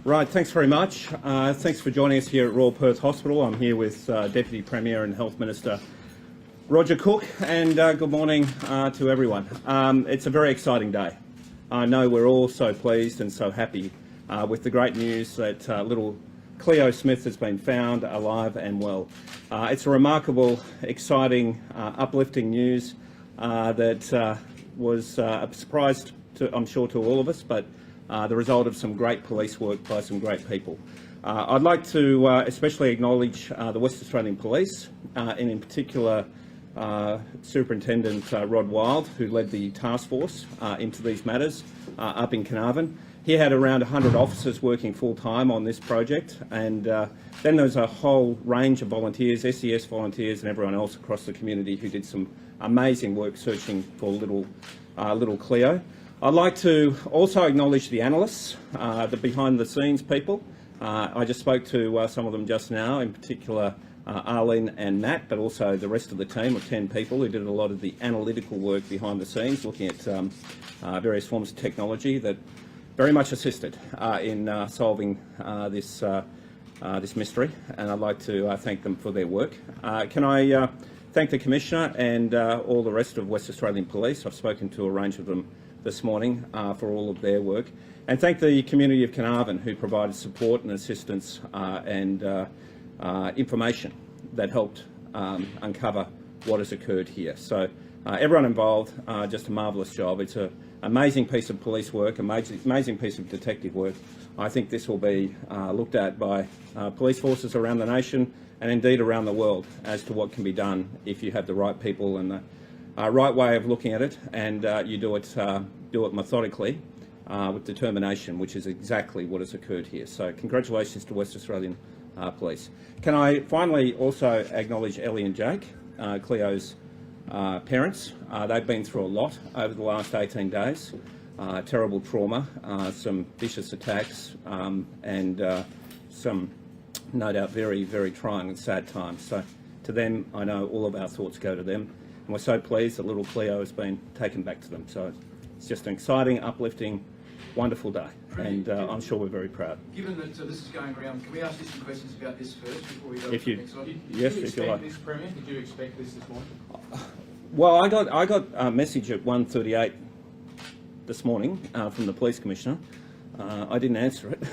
Right, thanks very much. Thanks for joining us here at Royal Perth Hospital. I'm here with Deputy Premier and Health Minister Roger Cook, and good morning to everyone. It's a very exciting day. I know we're all so pleased and so happy with the great news that little Cleo Smith has been found alive and well. It's a remarkable, exciting, uplifting news that was a surprise, I'm sure, to all of us, but the result of some great police work by some great people. I'd like to especially acknowledge the West Australian Police, and in particular Superintendent Rod Wild, who led the task force into these matters up in Carnarvon. He had around 100 officers working full-time on this project, and then there's a whole range of volunteers, SES volunteers and everyone else across the community who did some amazing work searching for little Cleo. I'd like to also acknowledge the analysts, the behind-the-scenes people. I just spoke to some of them just now, in particular Arlene and Nat, but also the rest of the team of 10 people who did a lot of the analytical work behind the scenes, looking at various forms of technology that very much assisted in solving this mystery, and I'd like to thank them for their work. Can I thank the Commissioner and all the rest of West Australian Police? I've spoken to a range of them this morning for all of their work, and thank the community of Carnarvon who provided support and assistance and information that helped uncover what has occurred here. So everyone involved, just a marvellous job. It's an amazing piece of police work, amazing piece of detective work. I think this will be looked at by police forces around the nation and indeed around the world as to what can be done if you have the right people and the right way of looking at it, and you do it methodically with determination, which is exactly what has occurred here. So congratulations to West Australian Police. Can I finally also acknowledge Ellie and Jake, Cleo's parents. They've been through a lot over the last 18 days. Terrible trauma, some vicious attacks, and some, no doubt, very, very trying and sad times. So to them, I know all of our thoughts go to them. And we're so pleased that little Cleo has been taken back to them. So it's just an exciting, uplifting, wonderful day, and I'm sure we're very proud. Given that this is going around, can we ask you some questions about this first before we go if to you, the next one? Yes, Did you if you expect like. This, Premier? Did you expect this morning? Well, I got a message at 1:38 this morning from the Police Commissioner. I didn't answer it.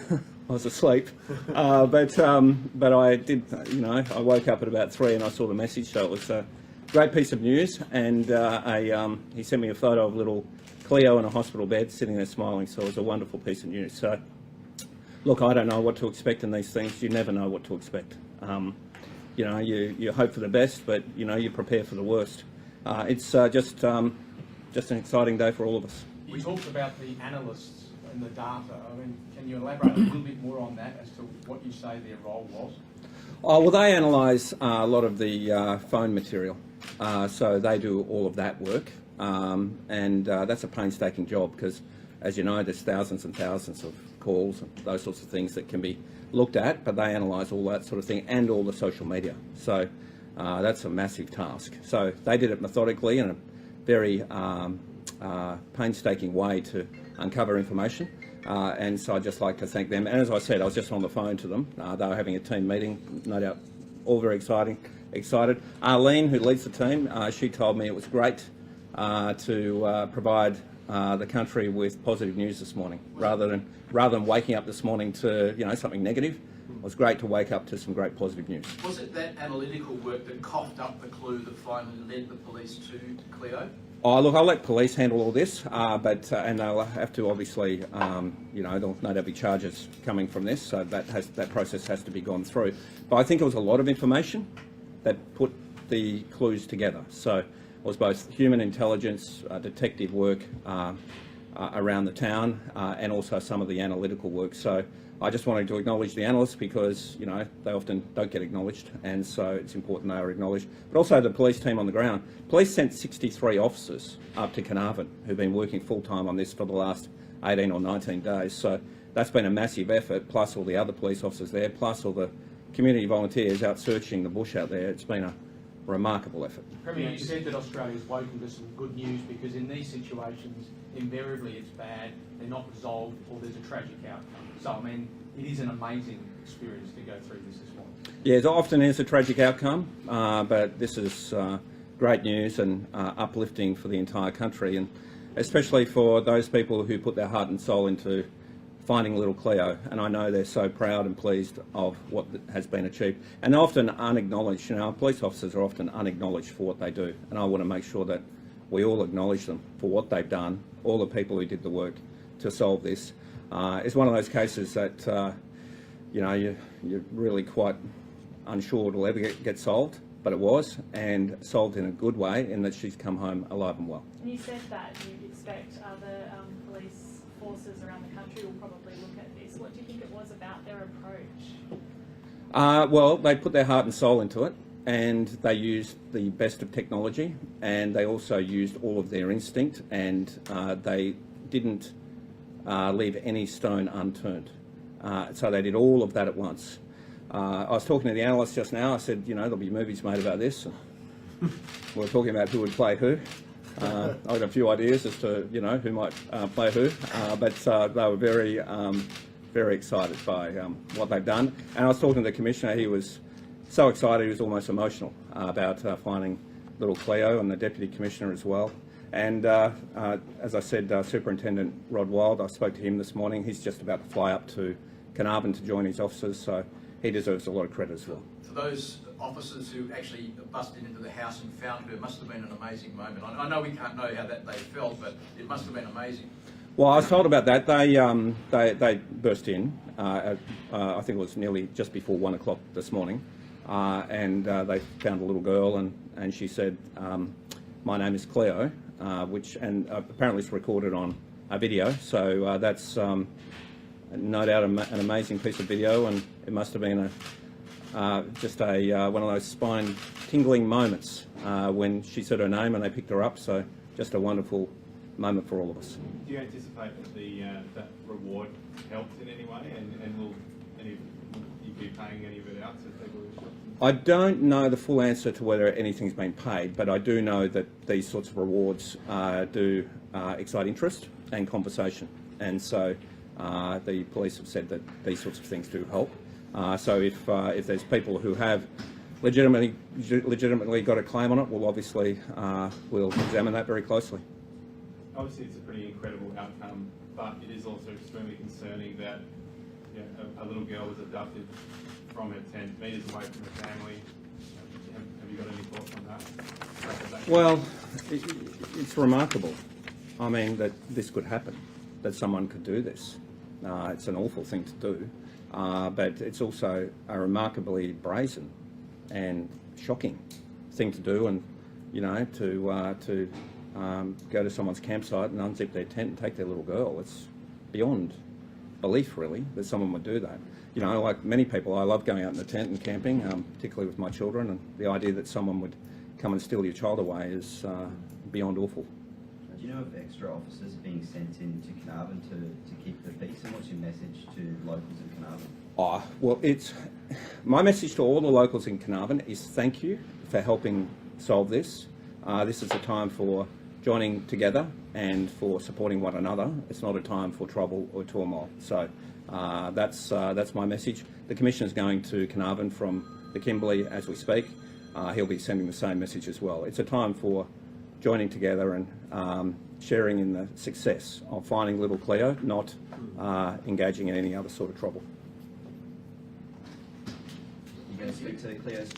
I was asleep, but I did. You know, I woke up at about 3 and I saw the message, so it was a great piece of news. And he sent me a photo of little Cleo in a hospital bed, sitting there smiling. So it was a wonderful piece of news. So, look, I don't know what to expect in these things. You never know what to expect. You know, you hope for the best, but you know, you prepare for the worst. It's just an exciting day for all of us. We talked about the analysts and the data. I mean, can you elaborate a little bit more on that as to what you say their role was? Oh, well, they analyse a lot of the phone material, so they do all of that work, and that's a painstaking job because, as you know, there's thousands and thousands of calls and those sorts of things that can be looked at, but they analyse all that sort of thing and all the social media. So that's a massive task. So they did it methodically in a very painstaking way to uncover information. And so I'd just like to thank them. And as I said, I was just on the phone to them. They were having a team meeting, no doubt all very excited. Arlene, who leads the team, she told me it was great to provide the country with positive news this morning, rather than waking up this morning to something negative. It was great to wake up to some great positive news. Was it that analytical work that coughed up the clue that finally led the police to Cleo? Oh, look, I'll let police handle all this, but and they'll have to obviously, there'll no doubt be charges coming from this, so that process has to be gone through. But I think it was a lot of information that put the clues together. So it was both human intelligence, detective work around the town, and also some of the analytical work. So I just wanted to acknowledge the analysts because, they often don't get acknowledged, and so it's important they are acknowledged. But also the police team on the ground. Police sent 63 officers up to Carnarvon who've been working full-time on this for the last 18 or 19 days. So that's been a massive effort, plus all the other police officers there, plus all the community volunteers out searching the bush out there. It's been a remarkable effort. Premier, you said that Australia's woken to some good news, because in these situations, invariably it's bad, they're not resolved, or there's a tragic outcome. So, I mean, it is an amazing experience to go through this morning. Yeah, it often is a tragic outcome, but this is great news and uplifting for the entire country, and especially for those people who put their heart and soul into finding little Cleo. And I know they're so proud and pleased of what has been achieved, and often unacknowledged. You know, police officers are often unacknowledged for what they do, and I want to make sure that we all acknowledge them for what they've done, all the people who did the work to solve this. It's one of those cases that, you know, you're really quite unsure it'll ever get solved, but it was, and solved in a good way, in that she's come home alive and well. And you said that you expect other police forces around the country will probably look at this. What do you think it was about their approach? Well, they put their heart and soul into it, and they used the best of technology, and they also used all of their instinct, and they didn't leave any stone unturned. So they did all of that at once. I was talking to the analyst just now. I said, you know, there'll be movies made about this. We were talking about who would play who. I've got a few ideas as to, you know, who might play who, but they were very, very excited by what they've done. And I was talking to the Commissioner. He was so excited, he was almost emotional about finding little Cleo, and the Deputy Commissioner as well. And as I said, Superintendent Rod Wild, I spoke to him this morning. He's just about to fly up to Carnarvon to join his officers, so he deserves a lot of credit as well. For those officers who actually busted into the house and found her, it must have been an amazing moment. I know we can't know how that they felt, but it must have been amazing. Well, I was told about that. They burst in. I think it was nearly just before 1 o'clock this morning, and they found a little girl, and she said, "My name is Cleo," and apparently it's recorded on a video. So that's no doubt an amazing piece of video, and it must have been just one of those spine-tingling moments when she said her name and they picked her up. So just a wonderful moment for all of us. Do you anticipate that that reward helped in any way, and will you be paying any of it out to people who shot? I don't know the full answer to whether anything's been paid, but I do know that these sorts of rewards do excite interest and conversation, and so the police have said that these sorts of things do help. So if there's people who have legitimately got a claim on it, well, obviously we'll examine that very closely. Obviously, it's a pretty incredible outcome, but it is also extremely concerning that a little girl was abducted from her tent, metres away from her family. Have you got any thoughts on that? Well, it's remarkable. I mean, that this could happen, that someone could do this. It's an awful thing to do, but it's also a remarkably brazen and shocking thing to do, and you know, to go to someone's campsite and unzip their tent and take their little girl. It's beyond belief, really, that someone would do that. You know, like many people, I love going out in the tent and camping, particularly with my children, and the idea that someone would come and steal your child away is beyond awful. Do you know if extra officers are being sent into Carnarvon to keep the peace, and what's your message to locals in Carnarvon? Well, my message to all the locals in Carnarvon is thank you for helping solve this. This is a time for joining together and for supporting one another. It's not a time for trouble or turmoil. So that's my message. The Commissioner is going to Carnarvon from the Kimberley as we speak. He'll be sending the same message as well. It's a time for joining together and sharing in the success of finding little Cleo, not engaging in any other sort of trouble. You going to speak to Cleo's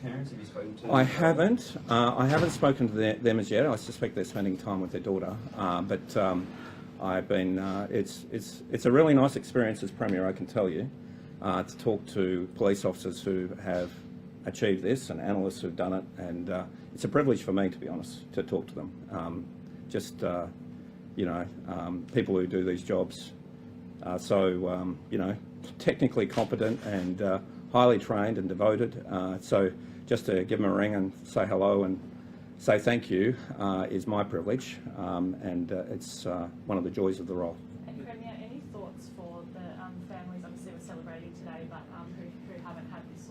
parents? Have you spoken to them? I haven't spoken to them as yet. I suspect they're spending time with their daughter. But I've been. It's a really nice experience as Premier, I can tell you, to talk to police officers who have achieved this and analysts who've done it, and it's a privilege for me, to be honest, to talk to them. People who do these jobs are so technically competent and highly trained and devoted. So just to give them a ring and say hello and say thank you is my privilege, and it's one of the joys of the role. And Premier, any thoughts for the families? Obviously we're celebrating today, but who haven't had this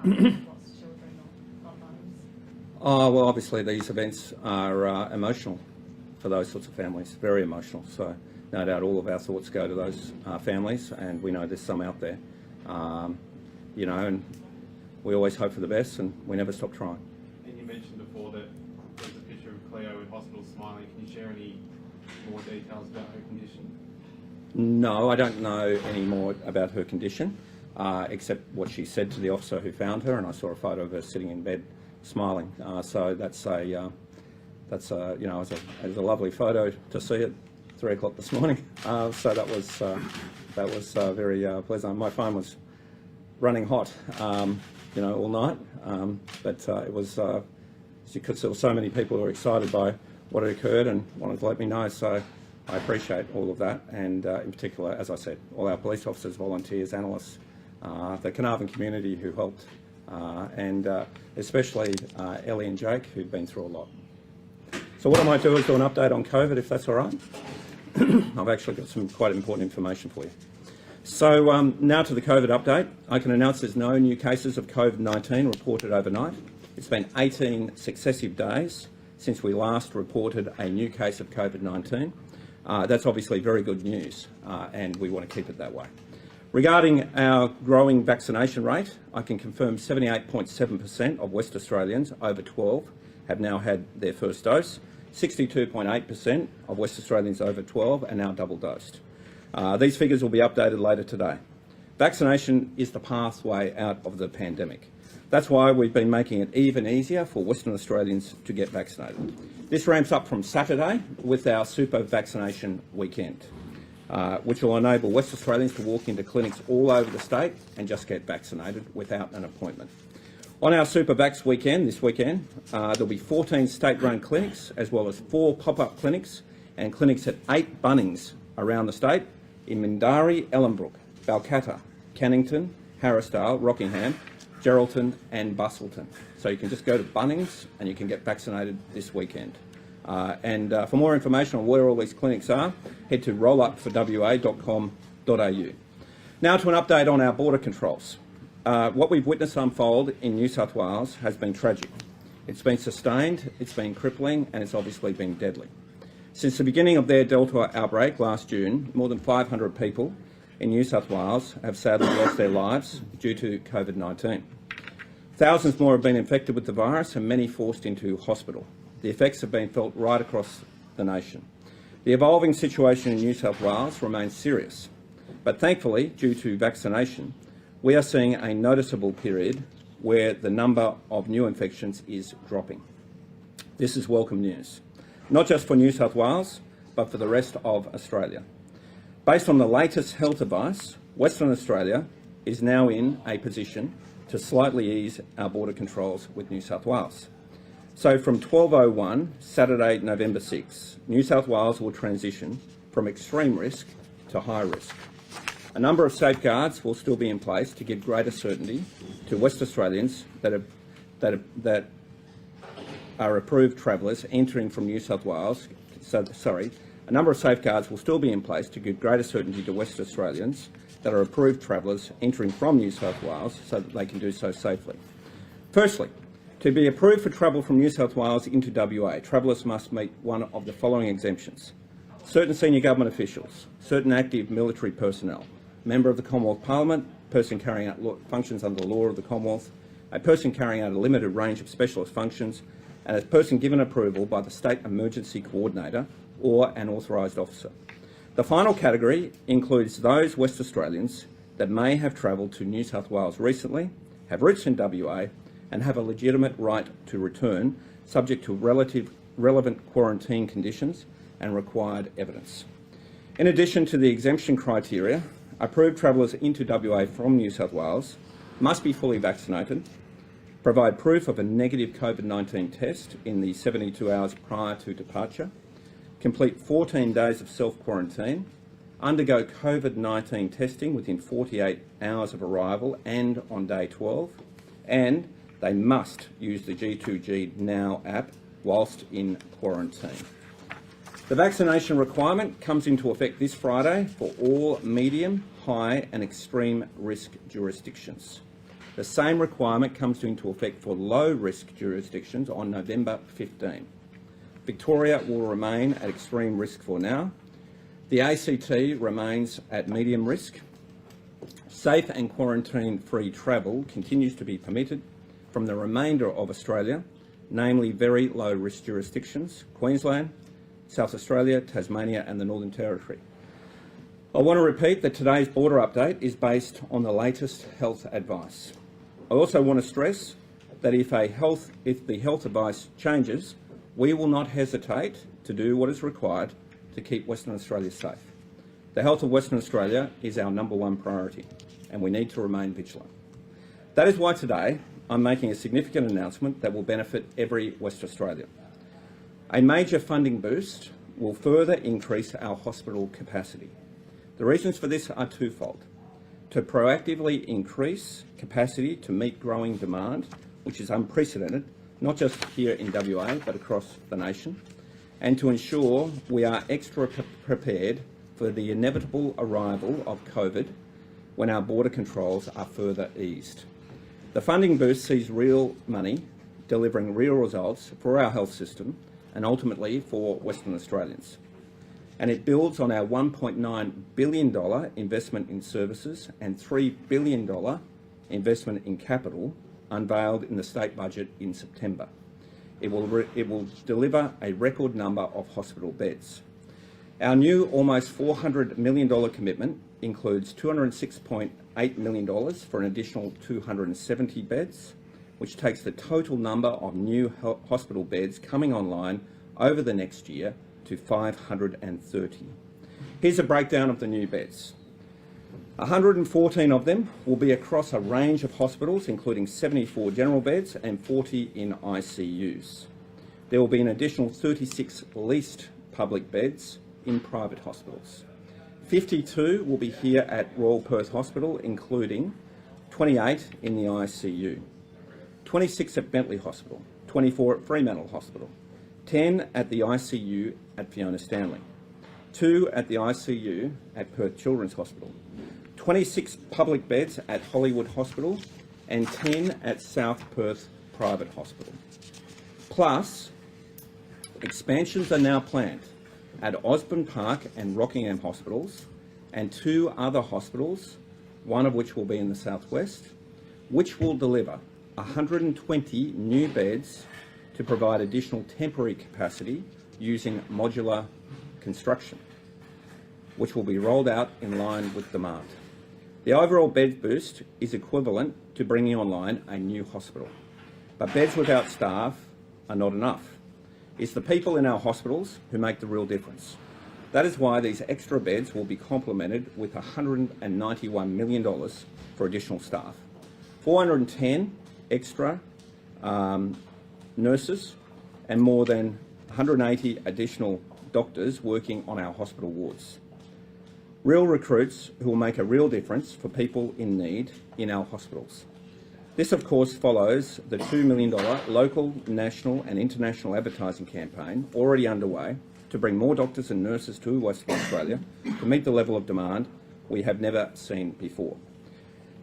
lost children or loved ones? Oh, well, obviously these events are emotional for those sorts of families, very emotional. So no doubt all of our thoughts go to those families, and we know there's some out there, you know, and we always hope for the best and we never stop trying. And you mentioned before that there's a picture of Cleo in hospital smiling. Can you share any more details about her condition? No, I don't know any more about her condition, except what she said to the officer who found her, and I saw a photo of her sitting in bed smiling. So that's a you know, it was a lovely photo to see at 3 o'clock this morning. So that was very pleasant. My phone was running hot, you know, all night, but it was, as you could see, there were so many people who were excited by what had occurred and wanted to let me know. So I appreciate all of that, and in particular, as I said, all our police officers, volunteers, analysts, the Carnarvon community who helped, and especially Ellie and Jake, who've been through a lot. So what I might do is do an update on COVID, if that's all right. I've actually got some quite important information for you. So now to the COVID update. I can announce there's no new cases of COVID-19 reported overnight. It's been 18 successive days since we last reported a new case of COVID-19. That's obviously very good news, and we want to keep it that way. Regarding our growing vaccination rate, I can confirm 78.7% of West Australians over 12 have now had their first dose. 62.8% of West Australians over 12 are now double dosed. These figures will be updated later today. Vaccination is the pathway out of the pandemic. That's why we've been making it even easier for Western Australians to get vaccinated. This ramps up from Saturday with our super vaccination weekend, which will enable West Australians to walk into clinics all over the state and just get vaccinated without an appointment. On our Super Vax weekend, this weekend, there'll be 14 state-run clinics, as well as 4 pop-up clinics and clinics at 8 Bunnings around the state in Mindarie, Ellenbrook, Balcatta, Cannington, Harrisdale, Rockingham, Geraldton and Bustleton. So you can just go to Bunnings and you can get vaccinated this weekend. For more information on where all these clinics are, head to rollupforwa.com.au. Now to an update on our border controls. What we've witnessed unfold in New South Wales has been tragic. It's been sustained, it's been crippling, and it's obviously been deadly. Since the beginning of their Delta outbreak last June, more than 500 people in New South Wales have sadly lost their lives due to COVID-19. Thousands more have been infected with the virus and many forced into hospital. The effects have been felt right across the nation. The evolving situation in New South Wales remains serious, but thankfully, due to vaccination, we are seeing a noticeable period where the number of new infections is dropping. This is welcome news, not just for New South Wales, but for the rest of Australia. Based on the latest health advice, Western Australia is now in a position to slightly ease our border controls with New South Wales. So from 12:01, Saturday, November 6, New South Wales will transition from extreme risk to high risk. A number of safeguards will still be in place to give greater certainty to West Australians that are approved travellers entering from New South Wales. A number of safeguards will still be in place to give greater certainty to West Australians that are approved travellers entering from New South Wales so that they can do so safely. Firstly, to be approved for travel from New South Wales into WA, travellers must meet one of the following exemptions: certain senior government officials, certain active military personnel, member of the Commonwealth Parliament, person carrying out functions under the law of the Commonwealth, a person carrying out a limited range of specialist functions, and a person given approval by the State Emergency Coordinator or an authorised officer. The final category includes those West Australians that may have travelled to New South Wales recently, have roots in WA, and have a legitimate right to return, subject to relevant quarantine conditions and required evidence. In addition to the exemption criteria, approved travellers into WA from New South Wales must be fully vaccinated, provide proof of a negative COVID-19 test in the 72 hours prior to departure, complete 14 days of self-quarantine, undergo COVID-19 testing within 48 hours of arrival and on day 12, and they must use the G2G Now app whilst in quarantine. The vaccination requirement comes into effect this Friday for all medium, high and extreme risk jurisdictions. The same requirement comes into effect for low-risk jurisdictions on November 15. Victoria will remain at extreme risk for now. The ACT remains at medium risk. Safe and quarantine-free travel continues to be permitted from the remainder of Australia, namely very low-risk jurisdictions, Queensland, South Australia, Tasmania and the Northern Territory. I want to repeat that today's border update is based on the latest health advice. I also want to stress that if the health advice changes, we will not hesitate to do what is required to keep Western Australia safe. The health of Western Australia is our #1 priority, and we need to remain vigilant. That is why today I'm making a significant announcement that will benefit every West Australian. A major funding boost will further increase our hospital capacity. The reasons for this are twofold: to proactively increase capacity to meet growing demand, which is unprecedented, not just here in WA, but across the nation, and to ensure we are extra prepared for the inevitable arrival of COVID when our border controls are further eased. The funding boost sees real money delivering real results for our health system and ultimately for Western Australians. And it builds on our $1.9 billion investment in services and $3 billion investment in capital unveiled in the state budget in September. It will deliver a record number of hospital beds. Our new almost $400 million commitment includes $206.8 million for an additional 270 beds, which takes the total number of new hospital beds coming online over the next year to 530. Here's a breakdown of the new beds. 114 of them will be across a range of hospitals, including 74 general beds and 40 in ICUs. There will be an additional 36 leased public beds in private hospitals. 52 will be here at Royal Perth Hospital, including 28 in the ICU, 26 at Bentley Hospital, 24 at Fremantle Hospital, 10 at the ICU at Fiona Stanley, 2 at the ICU at Perth Children's Hospital, 26 public beds at Hollywood Hospital and 10 at South Perth Private Hospital. Plus, expansions are now planned at Osborne Park and Rockingham Hospitals and 2 other hospitals, one of which will be in the southwest, which will deliver 120 new beds to provide additional temporary capacity using modular construction, which will be rolled out in line with demand. The overall bed boost is equivalent to bringing online a new hospital, but beds without staff are not enough. It's the people in our hospitals who make the real difference. That is why these extra beds will be complemented with $191 million for additional staff, 410 extra nurses and more than 180 additional doctors working on our hospital wards. Real recruits who will make a real difference for people in need in our hospitals. This, of course, follows the $2 million local, national and international advertising campaign already underway to bring more doctors and nurses to Western Australia to meet the level of demand we have never seen before.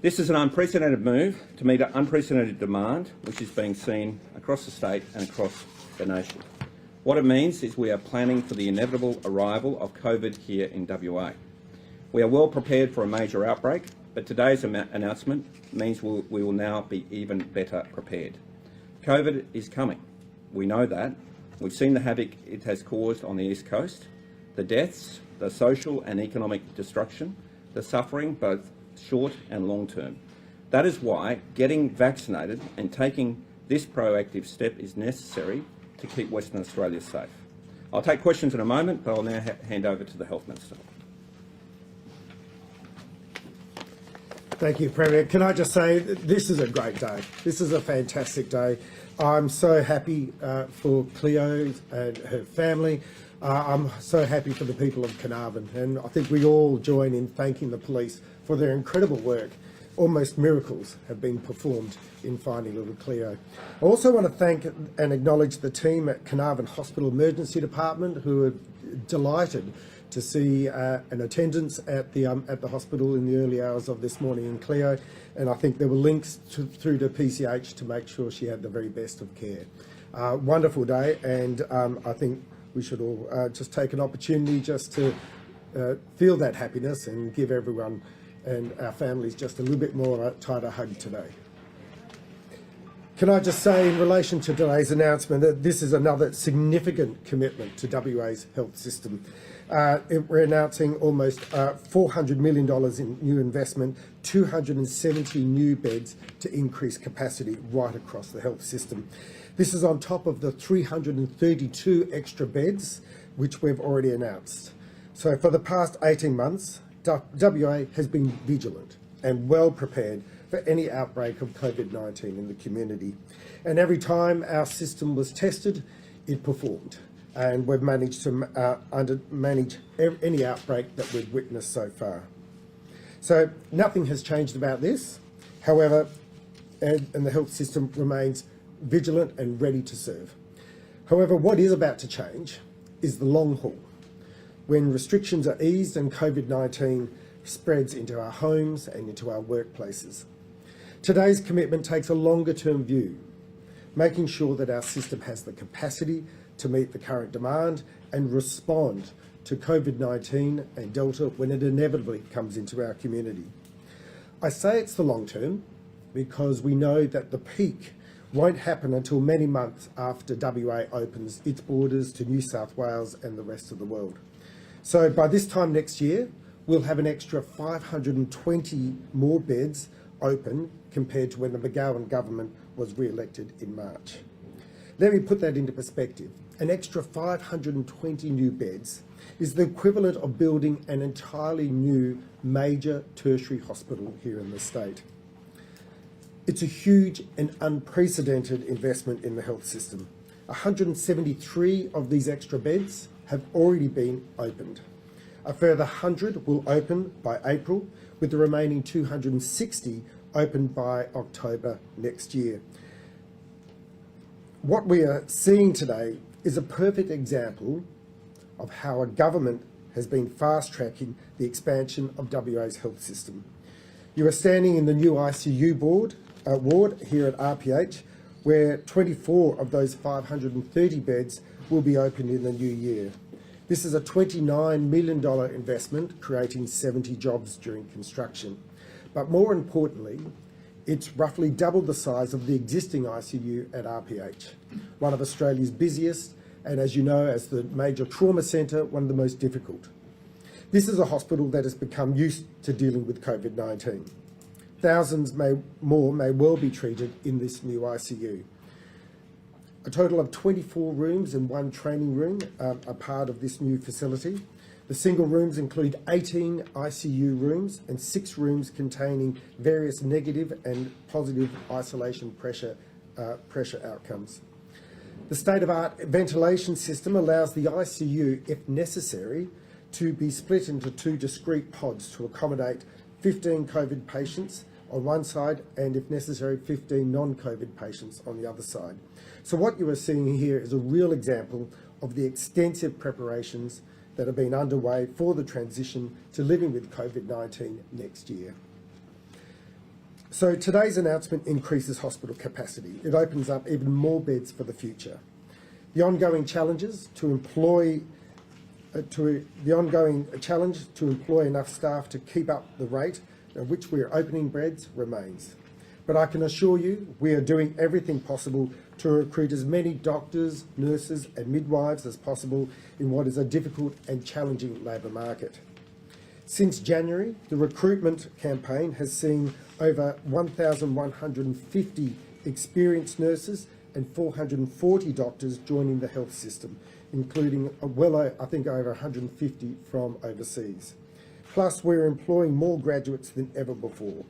This is an unprecedented move to meet an unprecedented demand which is being seen across the state and across the nation. What it means is we are planning for the inevitable arrival of COVID here in WA. We are well prepared for a major outbreak, but today's announcement means we will now be even better prepared. COVID is coming. We know that. We've seen the havoc it has caused on the East Coast, the deaths, the social and economic destruction, the suffering, both short and long term. That is why getting vaccinated and taking this proactive step is necessary to keep Western Australia safe. I'll take questions in a moment, but I'll now hand over to the Health Minister. Thank you, Premier. Can I just say, this is a great day. This is a fantastic day. I'm so happy for Cleo and her family. I'm so happy for the people of Carnarvon, and I think we all join in thanking the police for their incredible work. Almost miracles have been performed in finding little Cleo. I also want to thank and acknowledge the team at Carnarvon Hospital Emergency Department who are delighted to see an attendance at the hospital in the early hours of this morning in Cleo, and I think there were links through to PCH to make sure she had the very best of care. Wonderful day, and I think we should all just take an opportunity just to feel that happiness and give everyone and our families just a little bit more tighter hug today. Can I just say in relation to today's announcement that this is another significant commitment to WA's health system. We're announcing almost $400 million in new investment, 270 new beds to increase capacity right across the health system. This is on top of the 332 extra beds which we've already announced. So for the past 18 months, WA has been vigilant and well prepared for any outbreak of COVID-19 in the community. And every time our system was tested, it performed. And we've managed to manage any outbreak that we've witnessed so far. So nothing has changed about this. However, and the health system remains vigilant and ready to serve. However, what is about to change is the long haul, when restrictions are eased and COVID-19 spreads into our homes and into our workplaces. Today's commitment takes a longer-term view, making sure that our system has the capacity to meet the current demand and respond to COVID-19 and Delta when it inevitably comes into our community. I say it's the long term because we know that the peak won't happen until many months after WA opens its borders to New South Wales and the rest of the world. So by this time next year, we'll have an extra 520 more beds open compared to when the McGowan government was re-elected in March. Let me put that into perspective. An extra 520 new beds is the equivalent of building an entirely new major tertiary hospital here in the state. It's a huge and unprecedented investment in the health system. 173 of these extra beds have already been opened. A further 100 will open by April, with the remaining 260 opened by October next year. What we are seeing today is a perfect example of how a government has been fast-tracking the expansion of WA's health system. You are standing in the new ICU ward here at RPH, where 24 of those 530 beds will be opened in the new year. This is a $29 million investment, creating 70 jobs during construction. But more importantly, it's roughly double the size of the existing ICU at RPH, one of Australia's busiest, and as you know, as the major trauma centre, one of the most difficult. This is a hospital that has become used to dealing with COVID-19. Thousands more may well be treated in this new ICU. A total of 24 rooms and one training room are part of this new facility. The single rooms include 18 ICU rooms and 6 rooms containing various negative and positive isolation pressure outcomes. The state-of-the-art ventilation system allows the ICU, if necessary, to be split into 2 discrete pods to accommodate 15 COVID patients on one side and, if necessary, 15 non-COVID patients on the other side. So what you are seeing here is a real example of the extensive preparations that have been underway for the transition to living with COVID-19 next year. So today's announcement increases hospital capacity. It opens up even more beds for the future. The ongoing challenge to employ enough staff to keep up the rate at which we are opening beds remains. But I can assure you we are doing everything possible to recruit as many doctors, nurses and midwives as possible in what is a difficult and challenging labour market. Since January, the recruitment campaign has seen over 1,150 experienced nurses and 440 doctors joining the health system, including over 150 from overseas. Plus, we're employing more graduates than ever before.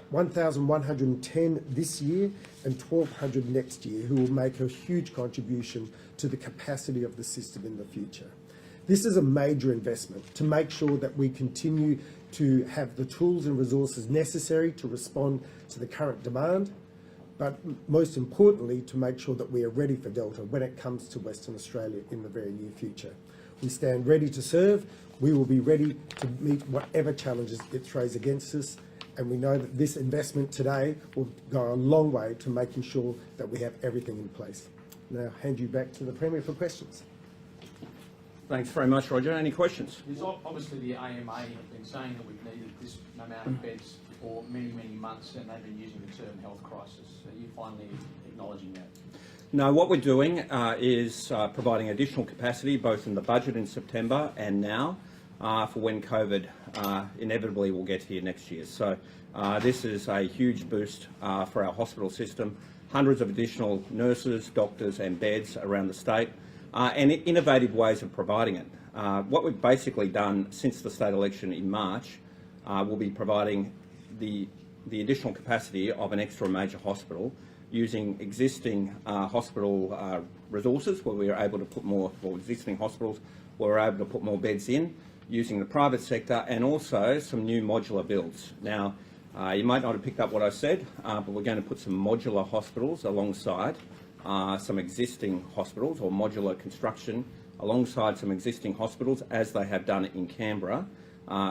1,110 this year and 1,200 next year, who will make a huge contribution to the capacity of the system in the future. This is a major investment to make sure that we continue to have the tools and resources necessary to respond to the current demand, but most importantly, to make sure that we are ready for Delta when it comes to Western Australia in the very near future. We stand ready to serve. We will be ready to meet whatever challenges it throws against us. And we know that this investment today will go a long way to making sure that we have everything in place. Now, hand you back to the Premier for questions. Thanks very much, Roger. Any questions? There's obviously the AMA have been saying that we've needed this amount of beds for many, many months, and they've been using the term health crisis. Are you finally acknowledging that? No, what we're doing is providing additional capacity, both in the budget in September and now, for when COVID inevitably will get here next year. So this is a huge boost for our hospital system, hundreds of additional nurses, doctors and beds around the state, and innovative ways of providing it. What we've basically done since the state election in March, we'll be providing the additional capacity of an extra major hospital using existing hospital resources where we are able to put more, or existing hospitals where we're able to put more beds in, using the private sector and also some new modular builds. Now, you might not have picked up what I said, but we're going to put some modular hospitals alongside some existing hospitals, or modular construction alongside some existing hospitals, as they have done in Canberra.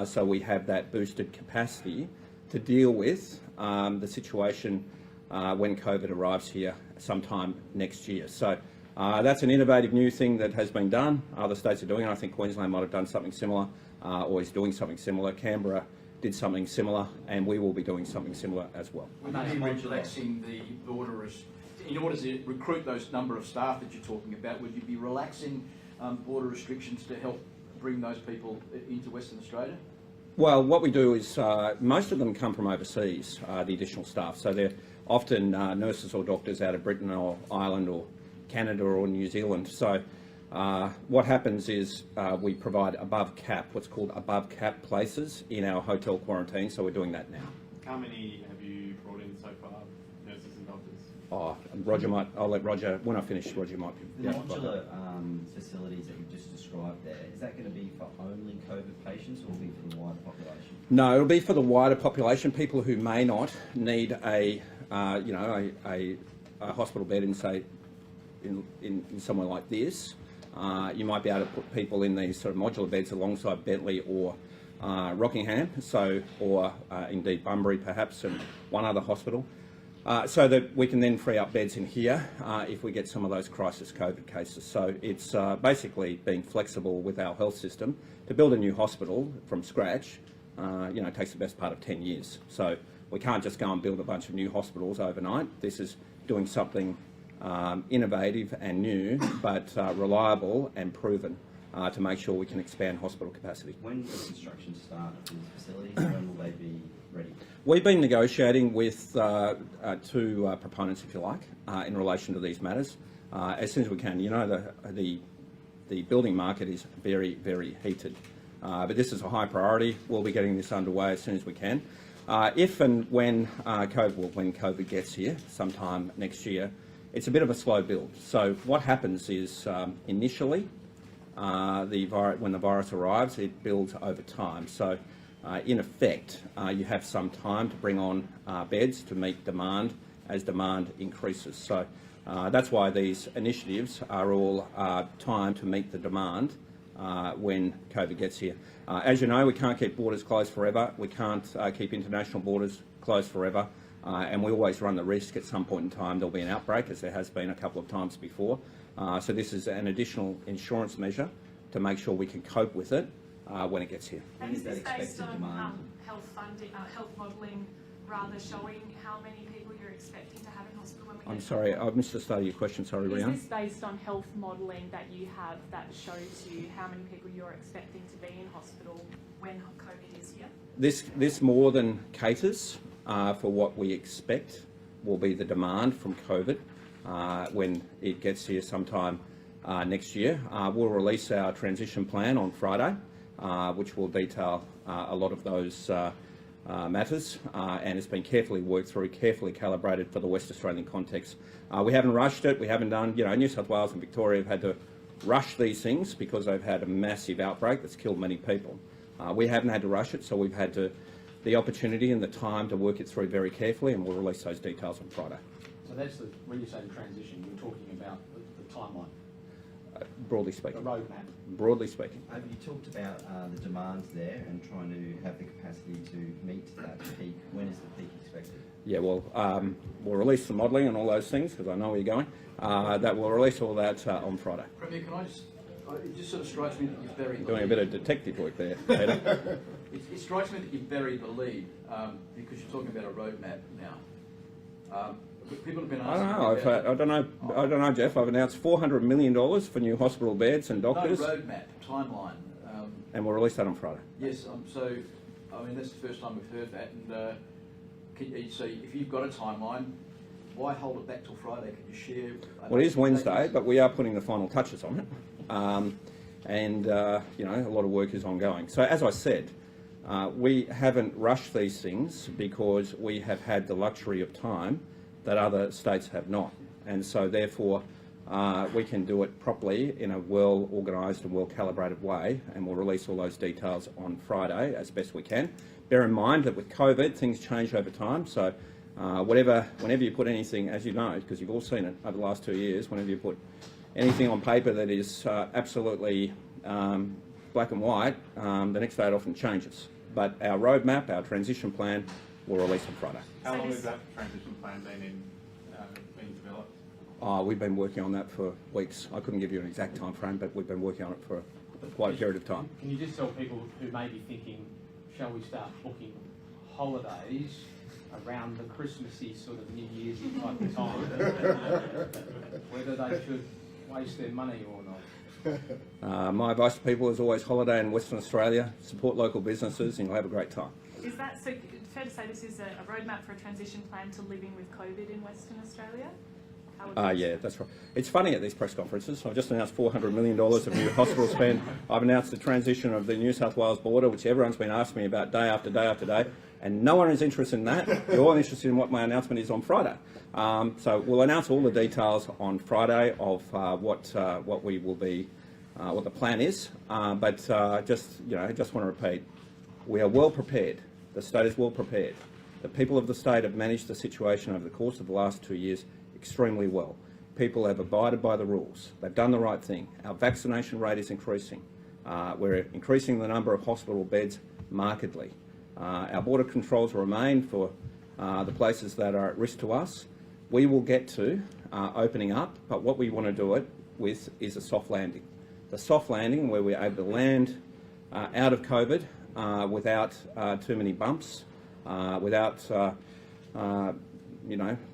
So we have that boosted capacity to deal with the situation when COVID arrives here sometime next year. So that's an innovative new thing that has been done. Other states are doing it. I think Queensland might have done something similar, or is doing something similar. Canberra did something similar, and we will be doing something similar as well. Would you be relaxing the border in order to recruit those number of staff that you're talking about? Would you be relaxing border restrictions to help bring those people into Western Australia? Well, what we do is most of them come from overseas, the additional staff. So they're often nurses or doctors out of Britain or Ireland or Canada or New Zealand. So what happens is we provide above cap, what's called above cap places in our hotel quarantine. So we're doing that now. How many have you brought in so far, nurses and doctors? Oh, Roger might, I'll let Roger, when I finish, Roger might. The modular facilities that you've just described there, is that going to be for only COVID patients, or will it be for the wider population? No, it'll be for the wider population, people who may not need a hospital bed in, say, in somewhere like this. You might be able to put people in these sort of modular beds alongside Bentley or Rockingham, or indeed Bunbury perhaps, and one other hospital, so that we can then free up beds in here if we get some of those crisis COVID cases. So it's basically being flexible with our health system. To build a new hospital from scratch, it takes the best part of 10 years. So we can't just go and build a bunch of new hospitals overnight. This is doing something innovative and new, but reliable and proven to make sure we can expand hospital capacity. When does construction start of these facilities? When will they be ready? We've been negotiating with two proponents, if you like, in relation to these matters as soon as we can. You know, the building market is very, very heated, but this is a high priority. We'll be getting this underway as soon as we can. If and when COVID gets here sometime next year, it's a bit of a slow build. So what happens is initially, when the virus arrives, it builds over time. So in effect, you have some time to bring on beds to meet demand as demand increases. So that's why these initiatives are all timed to meet the demand when COVID gets here. As you know, we can't keep borders closed forever. We can't keep international borders closed forever. And we always run the risk at some point in time there'll be an outbreak, as there has been a couple of times before. So this is an additional insurance measure to make sure we can cope with it when it gets here. And is this based on health funding, health modelling, rather showing how many people you're expecting to have in hospital when we I'm sorry, I've missed the start of your question. Sorry, Rian. Is this based on health modelling that you have that shows you how many people you're expecting to be in hospital when COVID is here? This more than caters for what we expect will be the demand from COVID when it gets here sometime next year. We'll release our transition plan on Friday, which will detail a lot of those matters, and it's been carefully worked through, carefully calibrated for the West Australian context. We haven't rushed it. We haven't done, New South Wales and Victoria have had to rush these things because they've had a massive outbreak that's killed many people. We haven't had to rush it, so we've had the opportunity and the time to work it through very carefully, and we'll release those details on Friday. So that's when you say the transition, you're talking about the timeline. broadly The speaking. roadmap. Broadly speaking. Have you talked about the demands there and trying to have the capacity to meet that peak? When is the peak expected? Yeah, well, we'll release the modelling and all those things, because I know where you're going. That we'll release all that on Friday. Premier, can I just, it just sort of strikes me that you're very Doing a bit of detective work there, Peter. It strikes me that you bury the lead because you're talking about a roadmap now. People have been asking. I don't know, Jeff. I've announced $400 million for new hospital beds and doctors, No roadmap, timeline. and we'll release that on Friday. Yes, so I mean that's the first time we've heard that. And so if you've got a timeline, why hold it back till Friday? Can you share? Well, it is Wednesday, but we are putting the final touches on it, and you know, a lot of work is ongoing. So as I said, we haven't rushed these things because we have had the luxury of time that other states have not, and so therefore we can do it properly in a well organised and well calibrated way, and we'll release all those details on Friday as best we can. Bear in mind that with COVID things change over time, so whenever you put anything, as you know, because you've all seen it over the last 2 years, whenever you put anything on paper that is absolutely black and white, the next day it often changes. But our roadmap, our transition plan, we'll release on Friday. How long has that transition plan been developed? We've been working on that for weeks. I couldn't give you an exact time frame, but we've been working on it for quite a period of time. Can you just tell people who may be thinking, shall we start booking holidays around the Christmassy sort of New Year's type of time, whether they should waste their money or not? My advice to people is always holiday in Western Australia, support local businesses, and you'll have a great time. Is that so? Fair to say this is a roadmap for a transition plan to living with COVID in Western Australia? Yeah, that's right. It's funny at these press conferences. I've just announced $400 million of new hospital spend. I've announced the transition of the New South Wales border, which everyone's been asking me about day after day after day, and no one is interested in that. They're all interested in what my announcement is on Friday. So we'll announce all the details on Friday of what we will be, what the plan is. But just want to repeat, we are well prepared. The state is well prepared. The people of the state have managed the situation over the course of the last 2 years extremely well. People have abided by the rules. They've done the right thing. Our vaccination rate is increasing. We're increasing the number of hospital beds markedly. Our border controls remain for the places that are at risk to us. We will get to opening up, but what we want to do it with is a soft landing. The soft landing where we're able to land out of COVID without too many bumps, without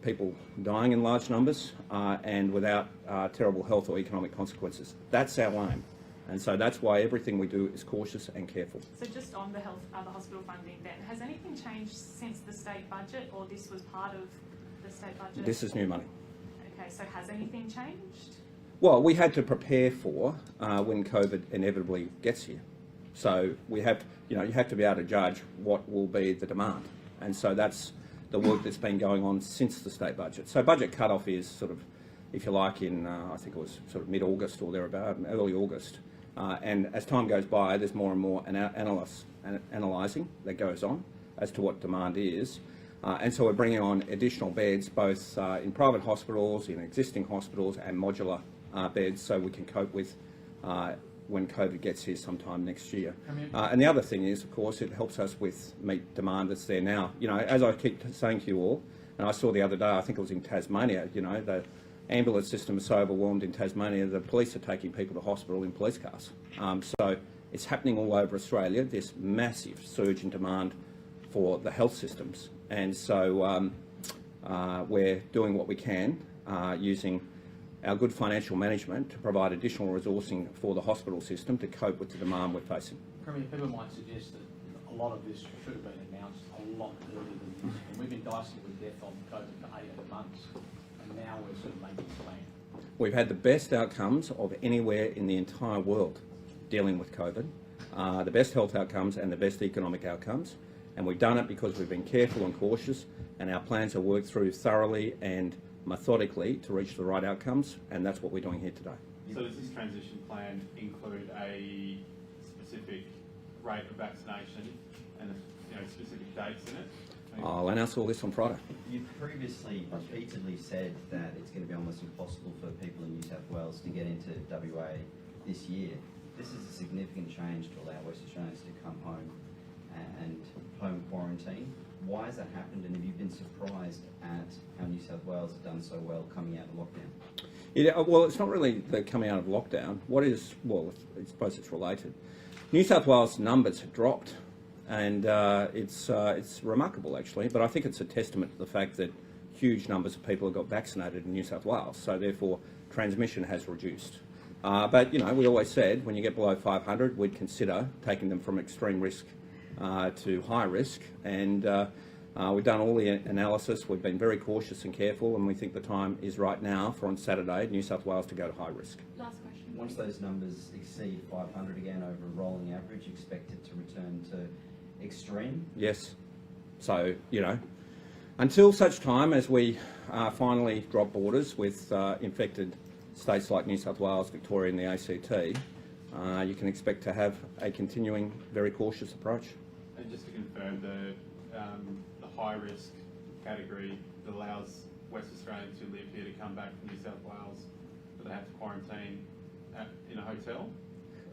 people dying in large numbers, and without terrible health or economic consequences. That's our aim. And so that's why everything we do is cautious and careful. So just on the hospital funding then, has anything changed since the state budget, or this was part of the state budget? This is new money. Okay, so has anything changed? Well, we had to prepare for when COVID inevitably gets here. So we have, you have to be able to judge what will be the demand. And so that's the work that's been going on since the state budget. So budget cutoff is sort of, if you like, in, I think it was sort of mid-August or thereabout, early August. And as time goes by, there's more and more analysing that goes on as to what demand is. And so we're bringing on additional beds, both in private hospitals, in existing hospitals, and modular beds, so we can cope with when COVID gets here sometime next year. And the other thing is, of course, it helps us with meet demand that's there now. As I keep saying to you all, and I saw the other day, I think it was in Tasmania, the ambulance system is so overwhelmed in Tasmania, the police are taking people to hospital in police cars. So it's happening all over Australia, this massive surge in demand for the health systems. And so we're doing what we can using our good financial management to provide additional resourcing for the hospital system to cope with the demand we're facing. Premier, people might suggest that a lot of this should have been announced a lot earlier than this. And we've been dicing with death on COVID for 18 months, and now we're sort of making a plan. We've had the best outcomes of anywhere in the entire world dealing with COVID, the best health outcomes and the best economic outcomes. And we've done it because we've been careful and cautious, and our plans are worked through thoroughly and methodically to reach the right outcomes, and that's what we're doing here today. So does this transition plan include a specific rate of vaccination and specific dates in it? I'll announce all this on Friday. You've previously repeatedly said that it's going to be almost impossible for people in New South Wales to get into WA this year. This is a significant change to allow West Australians to come home and home quarantine. Why has that happened, and have you been surprised at how New South Wales have done so well coming out of lockdown? Yeah, well, it's not really the coming out of lockdown. What is, well, I suppose it's related. New South Wales numbers have dropped, and it's remarkable actually, but I think it's a testament to the fact that huge numbers of people have got vaccinated in New South Wales, so therefore transmission has reduced. But, you know, we always said when you get below 500, we'd consider taking them from extreme risk to high risk, and we've done all the analysis. We've been very cautious and careful, and we think the time is right now for on Saturday New South Wales to go to high risk. Last question. Once those numbers exceed 500 again over a rolling average, expected to return to extreme? Yes. So, you know, until such time as we finally drop borders with infected states like New South Wales, Victoria and the ACT, you can expect to have a continuing, very cautious approach. And just to confirm, the high risk category that allows West Australians who live here to come back from New South Wales, but they have to quarantine in a hotel?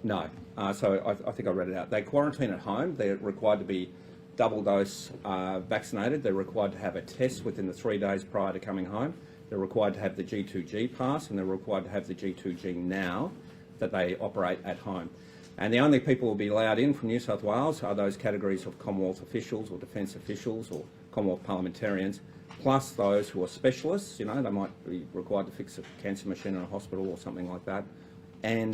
No. So I think I read it out. They quarantine at home. They're required to be double dose vaccinated. They're required to have a test within the 3 days prior to coming home. They're required to have the G2G pass, and they're required to have the G2G now that they operate at home. And the only people who will be allowed in from New South Wales are those categories of Commonwealth officials or defence officials or Commonwealth parliamentarians, plus those who are specialists. You know, they might be required to fix a cancer machine in a hospital or something like that. And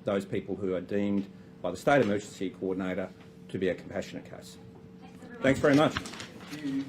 those people who are deemed by the State Emergency Coordinator to be a compassionate case. Thanks very much. Thank you.